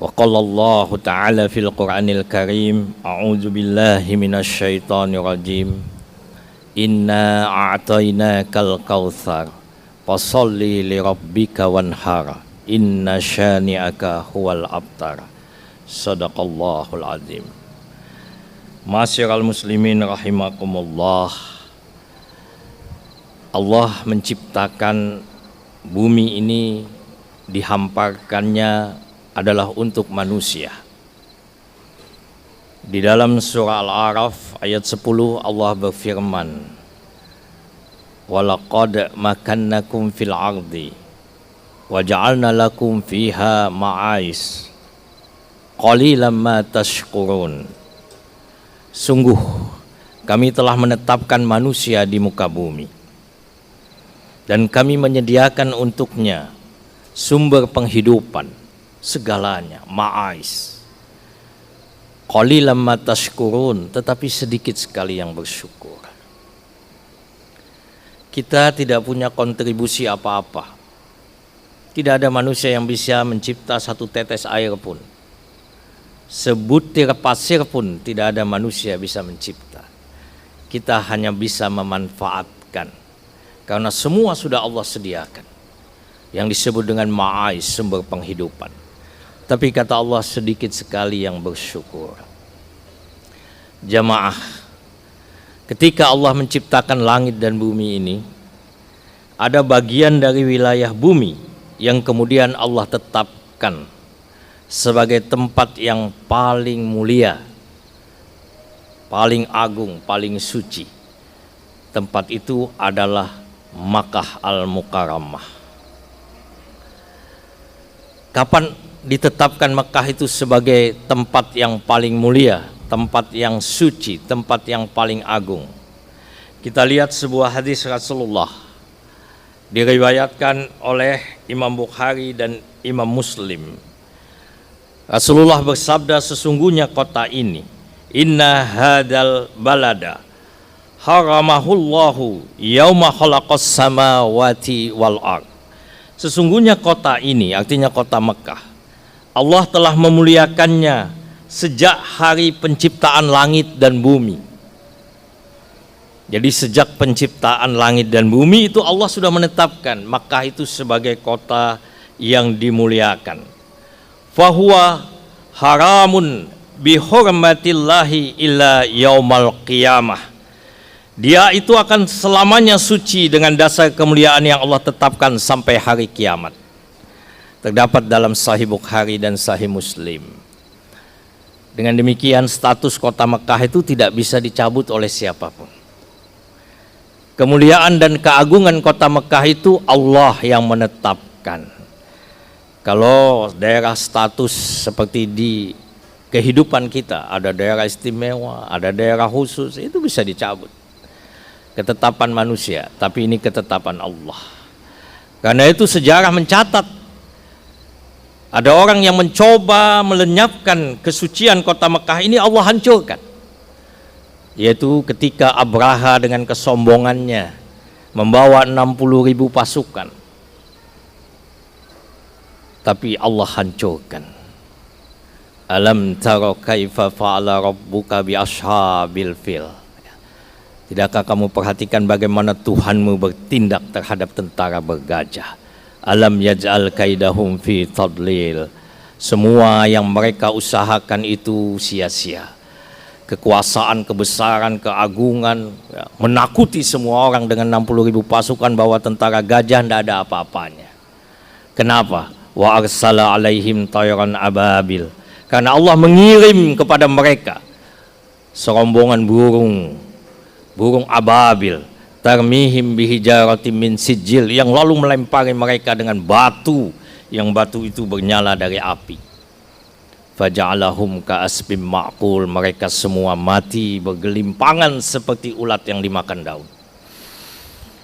Wa qala Allah ta'ala fil Qur'anil Karim, a'udzu billahi minasy syaithanir rajim. Inna a'tainakal kautsar fasholli li rabbika wanhar. Inna syani'aka huwal abtar. Shadaqallahul azim. Ma'asyiral muslimin rahimakumullah. Allah menciptakan bumi ini, dihamparkannya adalah untuk manusia. Di dalam surah Al-A'raf ayat 10 Allah berfirman, walaqad makannakum fil ardi waja'alna lakum fiha ma'ais qalilan ma tashkurun. Sungguh kami telah menetapkan manusia di muka bumi dan kami menyediakan untuknya sumber penghidupan segalanya, ma'ais. Qalilan ma tashkurun, tetapi sedikit sekali yang bersyukur. Kita tidak punya kontribusi apa-apa. Tidak ada manusia yang bisa mencipta satu tetes air pun. Sebutir pasir pun tidak ada manusia bisa mencipta. Kita hanya bisa memanfaatkan, karena semua sudah Allah sediakan. Yang disebut dengan ma'ais, sumber penghidupan. Tapi kata Allah, sedikit sekali yang bersyukur. Jamaah, ketika Allah menciptakan langit dan bumi ini, ada bagian dari wilayah bumi yang kemudian Allah tetapkan sebagai tempat yang paling mulia, paling agung, paling suci. Tempat itu adalah Makkah Al-Mukarramah. Kapan ditetapkan Mekah itu sebagai tempat yang paling mulia, tempat yang suci, tempat yang paling agung? Kita lihat sebuah hadis Rasulullah, diriwayatkan oleh Imam Bukhari dan Imam Muslim. Rasulullah bersabda, sesungguhnya kota ini, inna hadal balada haramahullahu yauma khalaqas samawati wal ard. Sesungguhnya kota ini, artinya kota Mekah, Allah telah memuliakannya sejak hari penciptaan langit dan bumi. Jadi sejak penciptaan langit dan bumi itu Allah sudah menetapkan Makkah itu sebagai kota yang dimuliakan. Fahuwa haramun bihurmatillahi illa yaumal qiyamah. Dia itu akan selamanya suci dengan dasar kemuliaan yang Allah tetapkan sampai hari kiamat. Terdapat dalam Sahih Bukhari dan Sahih Muslim. Dengan demikian status kota Mekah itu tidak bisa dicabut oleh siapapun. Kemuliaan dan keagungan kota Mekah itu Allah yang menetapkan. Kalau daerah status seperti di kehidupan kita, ada daerah istimewa, ada daerah khusus, itu bisa dicabut. Ketetapan manusia, tapi ini ketetapan Allah. Karena itu sejarah mencatat ada orang yang mencoba melenyapkan kesucian kota Mekah ini, Allah hancurkan. Yaitu ketika Abraha dengan kesombongannya membawa 60.000 pasukan. Tapi Allah hancurkan. Alam tara kaifa fa'ala rabbuka bi ashabil fil. Tidakkah kamu perhatikan bagaimana Tuhanmu bertindak terhadap tentara bergajah? Alam yaj'al kaidahum fi tadlil. Semua yang mereka usahakan itu sia-sia. Kekuasaan, kebesaran, keagungan, menakuti semua orang dengan 60.000 pasukan bahwa tentara gajah tidak ada apa-apanya. Kenapa? Wa arsala alaihim tayran ababil. Karena Allah mengirim kepada mereka serombongan burung ababil, tarmihim bihijaratim min sijil, yang lalu melempari mereka dengan batu, yang batu itu bernyala dari api. Faja'alahum ka'asbim ma'kul, mereka semua mati bergelimpangan seperti ulat yang dimakan daun.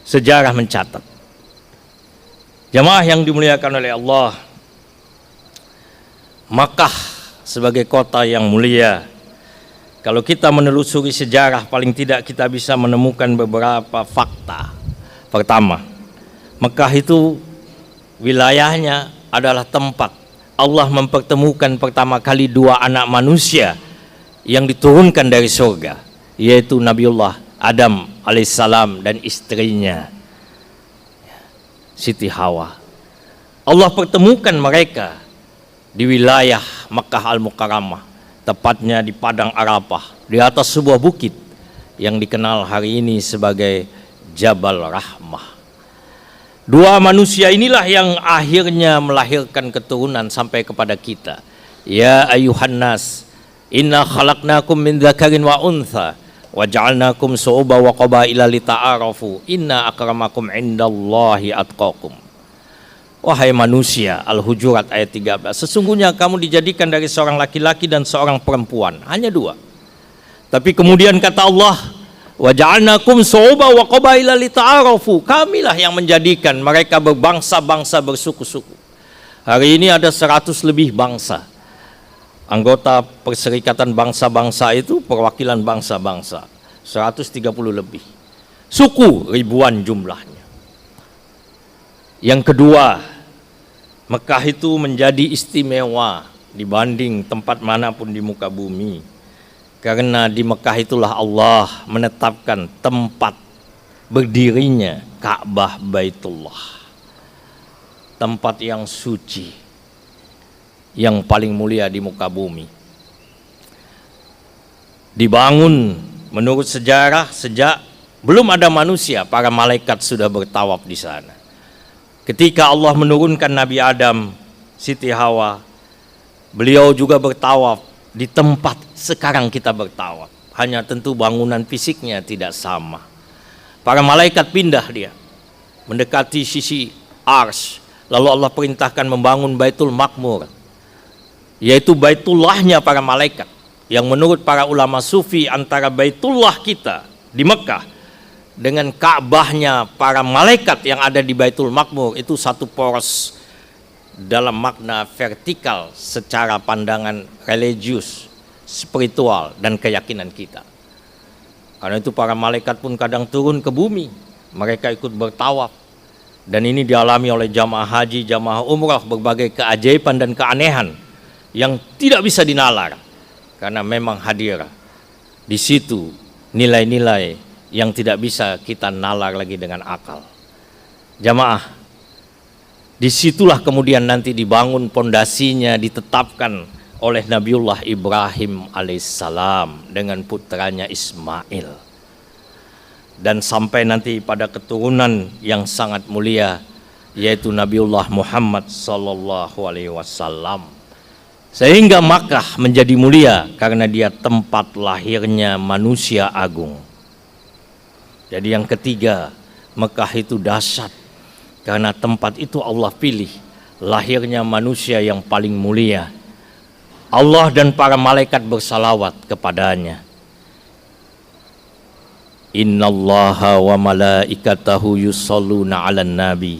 Sejarah mencatat. Jamaah yang dimuliakan oleh Allah, Makkah sebagai kota yang mulia, kalau kita menelusuri sejarah, paling tidak kita bisa menemukan beberapa fakta. Pertama, Mekah itu wilayahnya adalah tempat Allah mempertemukan pertama kali dua anak manusia yang diturunkan dari surga, yaitu Nabiullah Adam alaihissalam dan istrinya Siti Hawa. Allah pertemukan mereka di wilayah Makkah Al-Mukarramah, tepatnya di Padang Arafah, di atas sebuah bukit yang dikenal hari ini sebagai Jabal Rahmah. Dua manusia inilah yang akhirnya melahirkan keturunan sampai kepada kita. Ya ayuhan nas, inna khalaqnakum min dzakarin wa untha wa ja'alnakum syu'uban wa qabaila lita'arafu inna akramakum indallahi atqakum. Wahai manusia, Al-Hujurat ayat 13, sesungguhnya kamu dijadikan dari seorang laki-laki dan seorang perempuan, hanya dua. Tapi kemudian kata Allah, wa ja'alnakum syu'uban wa qabaila lita'arafu, kamilah yang menjadikan mereka berbangsa-bangsa, bersuku-suku. Hari ini ada 100 lebih bangsa. Anggota Perserikatan Bangsa-Bangsa itu perwakilan bangsa-bangsa, 130 lebih. Suku ribuan jumlahnya. Yang kedua, Mekah itu menjadi istimewa dibanding tempat manapun di muka bumi. Karena di Mekah itulah Allah menetapkan tempat berdirinya Ka'bah Baitullah, tempat yang suci, yang paling mulia di muka bumi. Dibangun menurut sejarah sejak belum ada manusia, para malaikat sudah bertawaf di sana. Ketika Allah menurunkan Nabi Adam, Siti Hawa, beliau juga bertawaf di tempat sekarang kita bertawaf, hanya tentu bangunan fisiknya tidak sama. Para malaikat pindah dia mendekati sisi Arsy, lalu Allah perintahkan membangun Baitul Makmur, yaitu Baitullahnya para malaikat, yang menurut para ulama sufi antara Baitullah kita di Mekah dengan Ka'bahnya para malaikat yang ada di Baitul Makmur itu satu poros dalam makna vertikal secara pandangan religius, spiritual, dan keyakinan kita. Karena itu para malaikat pun kadang turun ke bumi, mereka ikut bertawaf. Dan ini dialami oleh jamaah haji, jamaah umrah, berbagai keajaiban dan keanehan yang tidak bisa dinalar. Karena memang hadir di situ nilai-nilai yang tidak bisa kita nalar lagi dengan akal. Jamaah, disitulah kemudian nanti dibangun pondasinya, ditetapkan oleh Nabiullah Ibrahim alaihissalam dengan putranya Ismail, dan sampai nanti pada keturunan yang sangat mulia yaitu Nabiullah Muhammad sallallahu alaihi wasallam. Sehingga Makkah menjadi mulia karena dia tempat lahirnya manusia agung. Jadi yang ketiga, Makkah itu dahsyat karena tempat itu Allah pilih lahirnya manusia yang paling mulia. Allah dan para malaikat bersalawat kepadanya. Innallaha wa malaikatahu yusholluna 'alan nabi.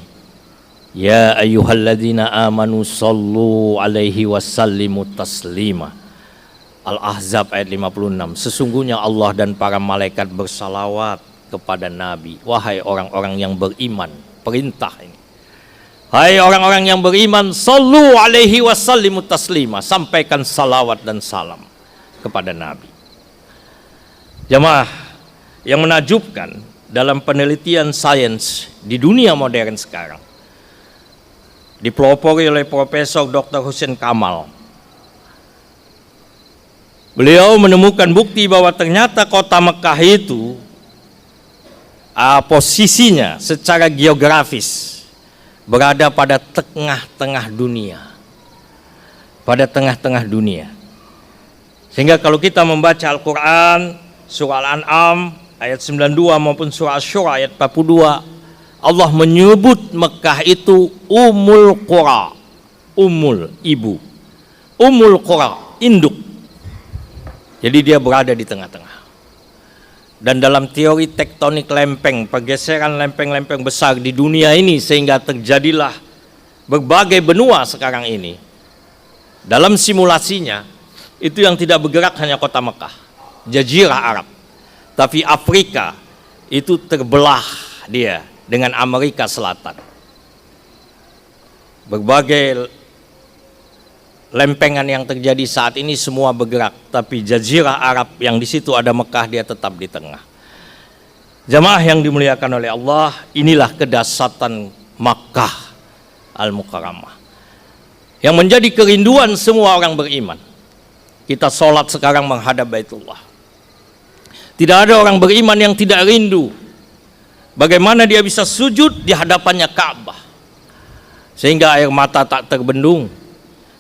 Ya ayyuhalladzina amanu shollu 'alaihi wasallimu taslima. Al-Ahzab ayat 56. Sesungguhnya Allah dan para malaikat bersalawat kepada Nabi. Wahai orang-orang yang beriman, perintah ini. Hai orang-orang yang beriman, sallu alaihi wasallimu taslima, sampaikan salawat dan salam kepada Nabi. Jamaah, yang menakjubkan dalam penelitian sains di dunia modern sekarang, dipelopori oleh Profesor Dr. Hussein Kamal. Beliau menemukan bukti bahwa ternyata kota Mekah itu posisinya secara geografis berada pada tengah-tengah dunia. Pada tengah-tengah dunia. Sehingga kalau kita membaca Al-Quran, surah Al-An'am ayat 92 maupun surah Asy-Syura ayat 42, Allah menyebut Mekah itu Ummul Qura. Ummul, ibu. Ummul Qura, induk. Jadi dia berada di tengah-tengah. Dan dalam teori tektonik lempeng, pergeseran lempeng-lempeng besar di dunia ini, sehingga terjadilah berbagai benua sekarang ini. Dalam simulasinya, itu yang tidak bergerak hanya kota Mekah, Jazirah Arab. Tapi Afrika itu terbelah dia dengan Amerika Selatan. Berbagai lempengan yang terjadi saat ini semua bergerak, tapi Jazirah Arab yang di situ ada Mekah dia tetap di tengah. Jamaah yang dimuliakan oleh Allah, inilah kedahsyatan Makkah Al-Mukarramah yang menjadi kerinduan semua orang beriman. Kita sholat sekarang menghadap Baitullah. Tidak ada orang beriman yang tidak rindu bagaimana dia bisa sujud di hadapannya Ka'bah sehingga air mata tak terbendung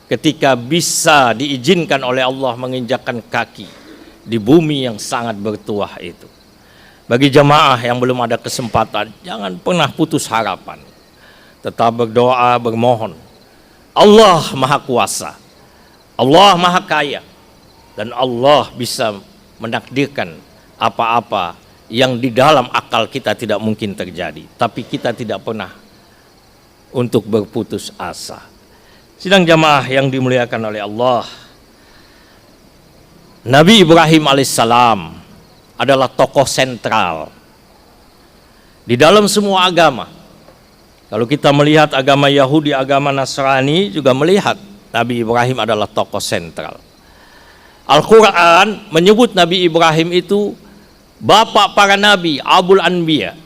ketika bisa diizinkan oleh Allah menginjakkan kaki di bumi yang sangat bertuah itu. Bagi jamaah yang belum ada kesempatan, jangan pernah putus harapan. Tetap berdoa, bermohon. Allah Maha Kuasa, Allah Maha Kaya, dan Allah bisa menakdirkan apa-apa yang di dalam akal kita tidak mungkin terjadi. Tapi kita tidak pernah untuk berputus asa. Sidang jamaah yang dimuliakan oleh Allah, Nabi Ibrahim alaihissalam adalah tokoh sentral di dalam semua agama. Kalau kita melihat agama Yahudi, agama Nasrani juga melihat Nabi Ibrahim adalah tokoh sentral. Al-Quran menyebut Nabi Ibrahim itu bapak para nabi, Abul Anbiya,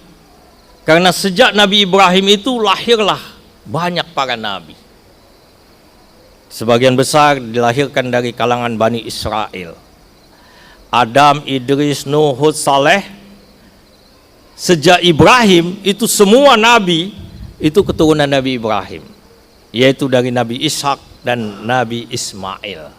karena sejak Nabi Ibrahim itu lahirlah banyak para nabi. Sebagian besar dilahirkan dari kalangan Bani Israel. Adam, Idris, Nuh, Hud, Saleh. Sejak Ibrahim itu semua nabi itu keturunan Nabi Ibrahim, yaitu dari Nabi Ishak dan Nabi Ismail.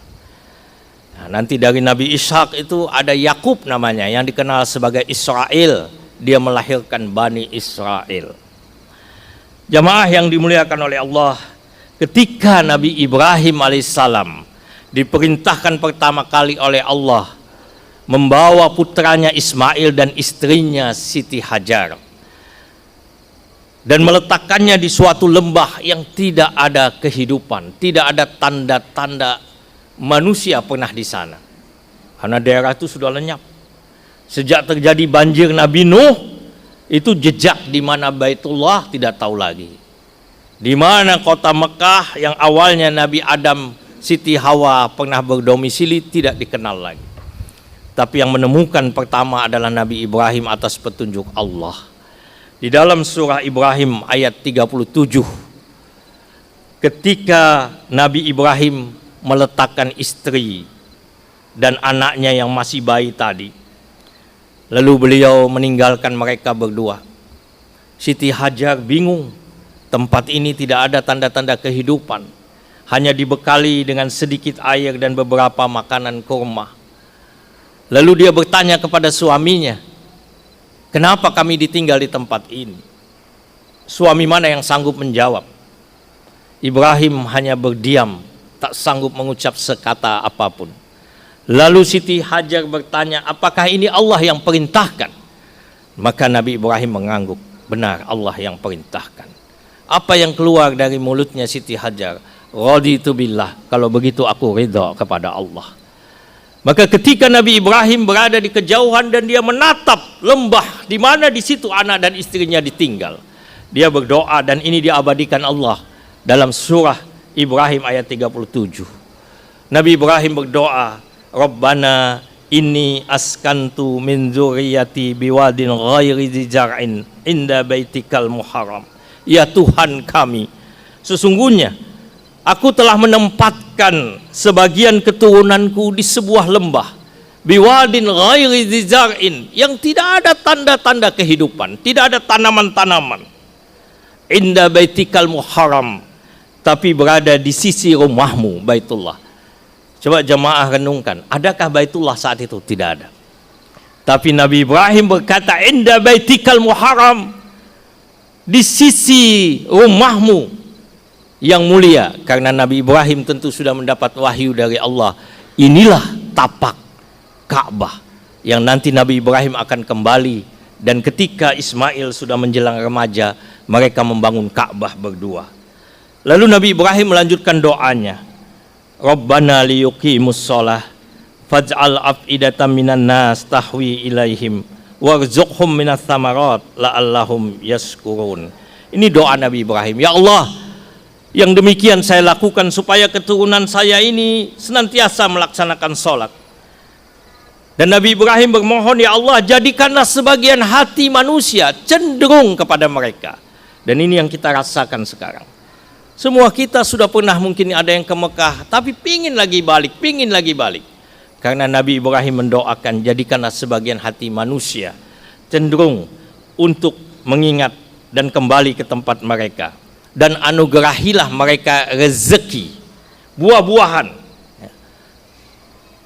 Nah, nanti dari Nabi Ishak itu ada Yakub namanya yang dikenal sebagai Israel. Dia melahirkan Bani Israel. Jamaah yang dimuliakan oleh Allah, ketika Nabi Ibrahim alaihissalam diperintahkan pertama kali oleh Allah membawa putranya Ismail dan istrinya Siti Hajar dan meletakkannya di suatu lembah yang tidak ada kehidupan, tidak ada tanda-tanda manusia pernah di sana, karena daerah itu sudah lenyap. Sejak terjadi banjir Nabi Nuh, itu jejak di mana Baitullah tidak tahu lagi, di mana kota Mekah yang awalnya Nabi Adam, Siti Hawa pernah berdomisili tidak dikenal lagi. Tapi yang menemukan pertama adalah Nabi Ibrahim atas petunjuk Allah. Di dalam surah Ibrahim ayat 37, ketika Nabi Ibrahim meletakkan istri dan anaknya yang masih bayi tadi, lalu beliau meninggalkan mereka berdua. Siti Hajar bingung, tempat ini tidak ada tanda-tanda kehidupan, hanya dibekali dengan sedikit air dan beberapa makanan kurma. Lalu dia bertanya kepada suaminya, kenapa kami ditinggal di tempat ini? Suami mana yang sanggup menjawab? Ibrahim hanya berdiam, tak sanggup mengucap sekata apapun. Lalu Siti Hajar bertanya, apakah ini Allah yang perintahkan? Maka Nabi Ibrahim mengangguk, benar Allah yang perintahkan. Apa yang keluar dari mulutnya Siti Hajar? Raditu billah, kalau begitu aku ridha kepada Allah. Maka ketika Nabi Ibrahim berada di kejauhan dan dia menatap lembah di mana di situ anak dan istrinya ditinggal, dia berdoa, dan ini diabadikan Allah dalam surah Ibrahim ayat 37. Nabi Ibrahim berdoa, Rabbana inni askantu min dzurriyyati biwadin ghairi dzi zar'in inda baitikal muharram. Ya Tuhan kami, sesungguhnya aku telah menempatkan sebagian keturunanku di sebuah lembah, biwadin ghairi dzi zar'in, yang tidak ada tanda-tanda kehidupan, tidak ada tanaman-tanaman, inda baitikal muharram, tapi berada di sisi rumahmu Baitullah. Coba jemaah renungkan, adakah Baitullah saat itu? Tidak ada. Tapi Nabi Ibrahim berkata, inda baitikal muharram, di sisi rumahmu yang mulia, karena Nabi Ibrahim tentu sudah mendapat wahyu dari Allah. Inilah tapak Ka'bah yang nanti Nabi Ibrahim akan kembali, dan ketika Ismail sudah menjelang remaja, mereka membangun Ka'bah berdua. Lalu Nabi Ibrahim melanjutkan doanya, Rabbana liyuqimus shalah faj'al af'idatan minan nas tahwi ilaihim warzuqhum minas tsamarat la'allahum yashkurun. Ini doa Nabi Ibrahim. Ya Allah, Yang demikian saya lakukan supaya keturunan saya ini senantiasa melaksanakan sholat. Dan Nabi Ibrahim bermohon, ya Allah, jadikanlah sebagian hati manusia cenderung kepada mereka. Dan ini yang kita rasakan sekarang. Semua kita sudah pernah mungkin ada yang ke Mekah, tapi pingin lagi balik. Karena Nabi Ibrahim mendoakan, jadikanlah sebagian hati manusia cenderung untuk mengingat dan kembali ke tempat mereka. Dan anugerahilah mereka rezeki, buah-buahan.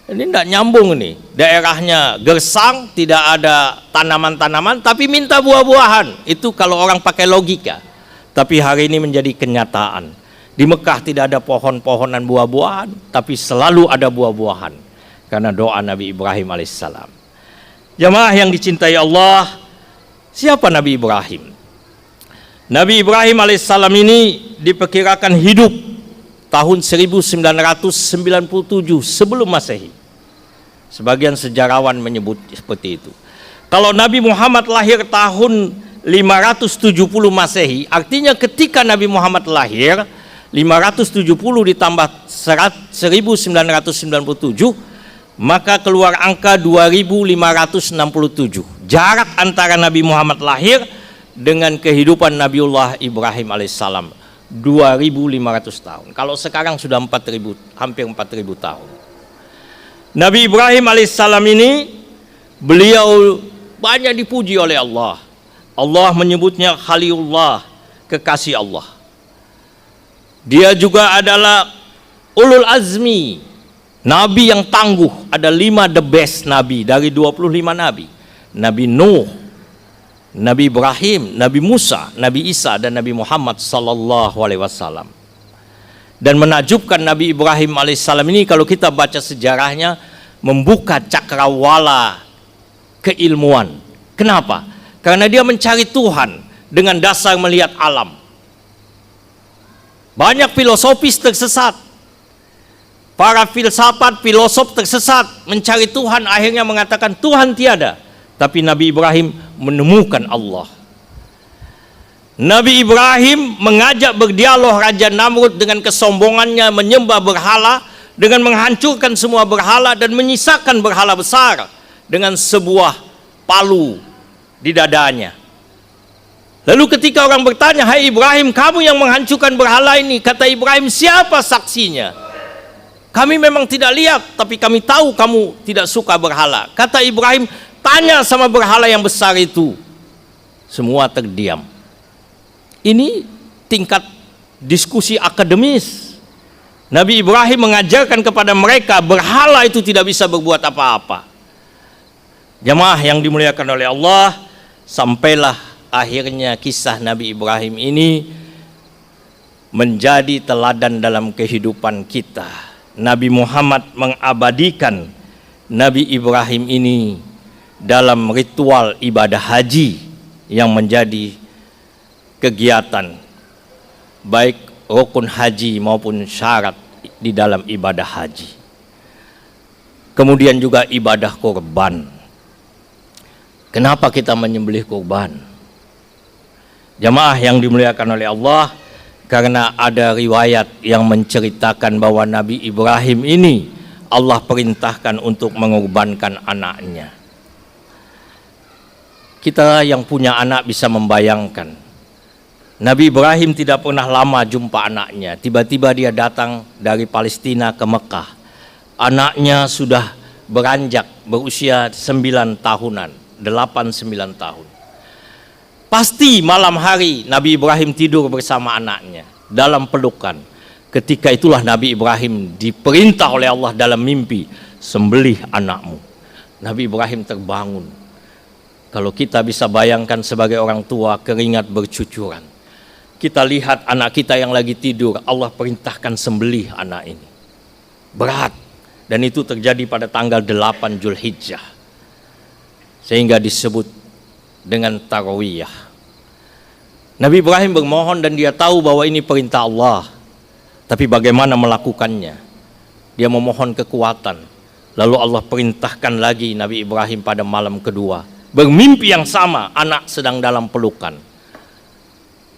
Ini tidak nyambung nih, daerahnya gersang, tidak ada tanaman-tanaman, tapi minta buah-buahan. Itu kalau orang pakai logika. Tapi hari ini menjadi kenyataan. Di Mekah tidak ada pohon-pohonan buah-buahan, tapi selalu ada buah-buahan. Karena doa Nabi Ibrahim alaihissalam. Jamaah yang dicintai Allah, siapa Nabi Ibrahim? Nabi Ibrahim alaihissalam ini diperkirakan hidup tahun 1997 sebelum Masehi. Sebagian sejarawan menyebut seperti itu. Kalau Nabi Muhammad lahir tahun 570 Masehi, artinya ketika Nabi Muhammad lahir 570 ditambah 1997, maka keluar angka 2567. Jarak antara Nabi Muhammad lahir dengan kehidupan Nabiullah Ibrahim alaihissalam 2500 tahun. Kalau sekarang sudah 4000, hampir 4000 tahun. Nabi Ibrahim alaihissalam ini beliau banyak dipuji oleh Allah. Allah menyebutnya Khalilullah, kekasih Allah. Dia juga adalah ulul azmi, nabi yang tangguh. Ada 5 the best nabi dari 25 nabi. Nabi Nuh, Nabi Ibrahim, Nabi Musa, Nabi Isa, dan Nabi Muhammad sallallahu alaihi wasallam. Dan menakjubkan Nabi Ibrahim alaihissalam ini kalau kita baca sejarahnya membuka cakrawala keilmuan. Kenapa? Karena dia mencari Tuhan dengan dasar melihat alam. Banyak filosofis tersesat. Para filsafat, filosof tersesat mencari Tuhan, akhirnya mengatakan Tuhan tiada. Tapi Nabi Ibrahim menemukan Allah. Nabi Ibrahim mengajak berdialog Raja Namrud dengan kesombongannya menyembah berhala, dengan menghancurkan semua berhala dan menyisakan berhala besar dengan sebuah palu di dadanya. Lalu ketika orang bertanya, hai Ibrahim, kamu yang menghancurkan berhala ini, kata Ibrahim, siapa saksinya? Kami memang tidak lihat, tapi kami tahu kamu tidak suka berhala. Kata Ibrahim, tanya sama berhala yang besar itu. Semua terdiam. Ini tingkat diskusi akademis. Nabi Ibrahim mengajarkan kepada mereka berhala itu tidak bisa berbuat apa-apa. Jamaah yang dimuliakan oleh Allah, sampailah akhirnya kisah Nabi Ibrahim ini menjadi teladan dalam kehidupan kita. Nabi Muhammad mengabadikan Nabi Ibrahim ini dalam ritual ibadah haji yang menjadi kegiatan baik rukun haji maupun syarat di dalam ibadah haji. Kemudian juga ibadah kurban. Kenapa kita menyembelih kurban? Jamaah yang dimuliakan oleh Allah, karena ada riwayat yang menceritakan bahwa Nabi Ibrahim ini Allah perintahkan untuk mengorbankan anaknya. Kita yang punya anak bisa membayangkan. Nabi Ibrahim tidak pernah lama jumpa anaknya. Tiba-tiba dia datang dari Palestina ke Mekah. Anaknya sudah beranjak berusia 9 tahunan, 8-9 tahun. Pasti malam hari Nabi Ibrahim tidur bersama anaknya dalam pelukan. Ketika itulah Nabi Ibrahim diperintah oleh Allah dalam mimpi, sembelih anakmu. Nabi Ibrahim terbangun. Kalau kita bisa bayangkan sebagai orang tua, keringat bercucuran. Kita lihat anak kita yang lagi tidur, Allah perintahkan sembelih anak ini. Berat. Dan itu terjadi pada tanggal 8 Zulhijjah. Sehingga disebut dengan tarawiyah. Nabi Ibrahim bermohon dan dia tahu bahwa ini perintah Allah. Tapi bagaimana melakukannya? Dia memohon kekuatan. Lalu Allah perintahkan lagi Nabi Ibrahim pada malam kedua. Bermimpi yang sama, anak sedang dalam pelukan.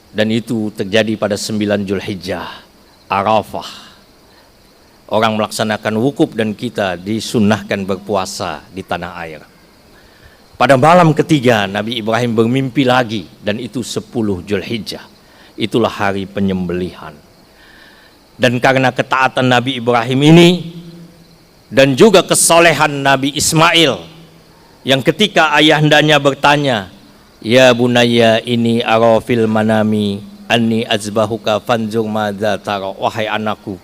Dan itu terjadi pada 9 Zulhijjah. Arafah, orang melaksanakan wukuf dan kita disunnahkan berpuasa di tanah air. Pada malam ketiga Nabi Ibrahim bermimpi lagi, dan itu 10 Zulhijjah. Itulah hari penyembelihan. Dan karena ketaatan Nabi Ibrahim ini dan juga kesolehan Nabi Ismail, yang ketika ayahandanya bertanya, "Ya bunayya ini ara fil manami anni azbahuka fanzur madza tara," wahai anakku,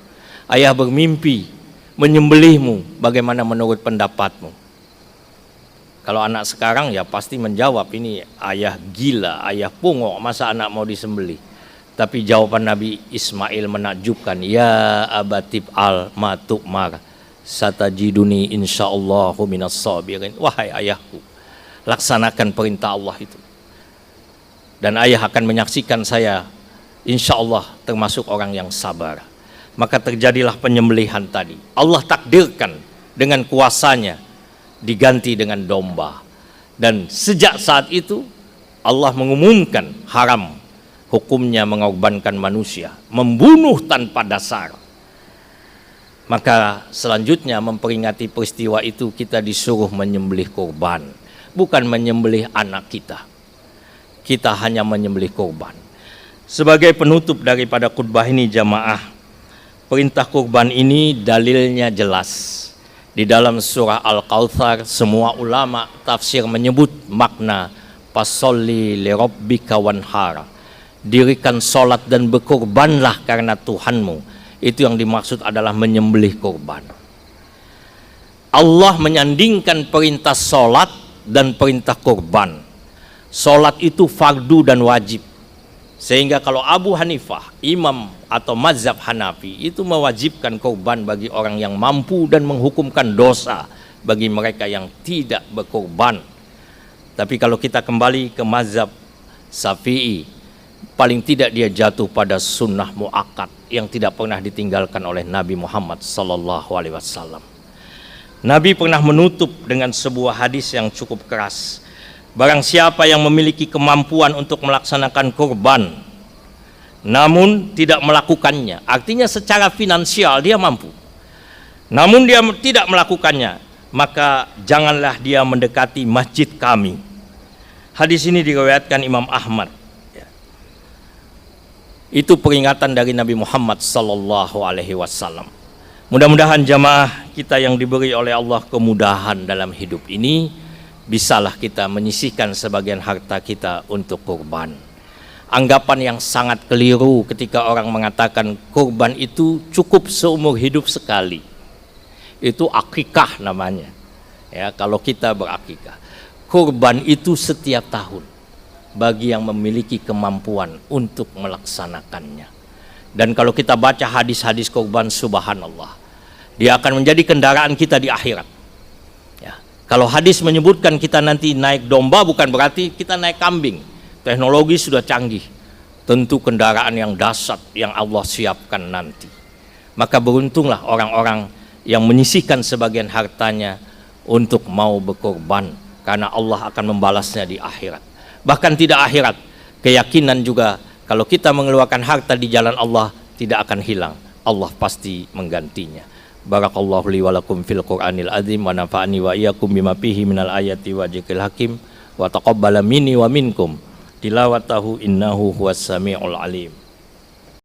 ayah bermimpi menyembelihmu, bagaimana menurut pendapatmu? Kalau anak sekarang ya pasti menjawab, ini ayah gila, ayah pungok, masa anak mau disembelih. Tapi jawaban Nabi Ismail menakjubkan, "Ya abatib al matukmar satajiduni insyaallahu minas sabirin." Wahai ayahku, laksanakan perintah Allah itu, dan ayah akan menyaksikan saya insyaallah termasuk orang yang sabar. Maka terjadilah penyembelihan tadi. Allah takdirkan dengan kuasanya diganti dengan domba, dan sejak saat itu Allah mengumumkan haram hukumnya mengorbankan manusia, membunuh tanpa dasar. Maka selanjutnya memperingati peristiwa itu kita disuruh menyembelih kurban, bukan menyembelih anak kita. Kita hanya menyembelih kurban. Sebagai penutup daripada khutbah ini jamaah, perintah kurban ini dalilnya jelas. Di dalam surah Al-Kautsar, semua ulama tafsir menyebut makna fasolli li rabbika wanhar, dirikan solat dan berkurbanlah karena Tuhanmu. Itu yang dimaksud adalah menyembelih kurban. Allah menyandingkan perintah solat dan perintah kurban. Solat itu fardu dan wajib, sehingga kalau Abu Hanifah, imam atau mazhab Hanafi, itu mewajibkan kurban bagi orang yang mampu dan menghukumkan dosa bagi mereka yang tidak berkurban. Tapi kalau kita kembali ke mazhab Syafi'i, paling tidak dia jatuh pada sunnah muakkad yang tidak pernah ditinggalkan oleh Nabi Muhammad SAW. Nabi pernah menutup dengan sebuah hadis yang cukup keras. Barang siapa yang memiliki kemampuan untuk melaksanakan kurban namun tidak melakukannya, artinya secara finansial dia mampu, namun dia tidak melakukannya, maka janganlah dia mendekati masjid kami. Hadis ini diriwayatkan Imam Ahmad. Itu peringatan dari Nabi Muhammad SAW. Mudah-mudahan jamaah kita yang diberi oleh Allah kemudahan dalam hidup ini, bisalah kita menyisihkan sebagian harta kita untuk kurban. Anggapan yang sangat keliru ketika orang mengatakan kurban itu cukup seumur hidup sekali. Itu akikah namanya. Ya, kalau kita berakikah. Kurban itu setiap tahun bagi yang memiliki kemampuan untuk melaksanakannya. Dan kalau kita baca hadis-hadis kurban, subhanallah, dia akan menjadi kendaraan kita di akhirat. Ya, kalau hadis menyebutkan kita nanti naik domba, bukan berarti kita naik kambing. Teknologi sudah canggih, tentu kendaraan yang dahsyat yang Allah siapkan nanti. Maka beruntunglah orang-orang yang menyisihkan sebagian hartanya untuk mau berkorban, karena Allah akan membalasnya di akhirat. Bahkan tidak akhirat, keyakinan juga kalau kita mengeluarkan harta di jalan Allah tidak akan hilang, Allah pasti menggantinya. Barakallahu li wa lakum fil Qur'anil azim wa nafa'ani wa iyyakum bima fihi minal ayati wa dzikril hakim wa taqabbala minni wa minkum tilawatahu innahu huwas samiul alim.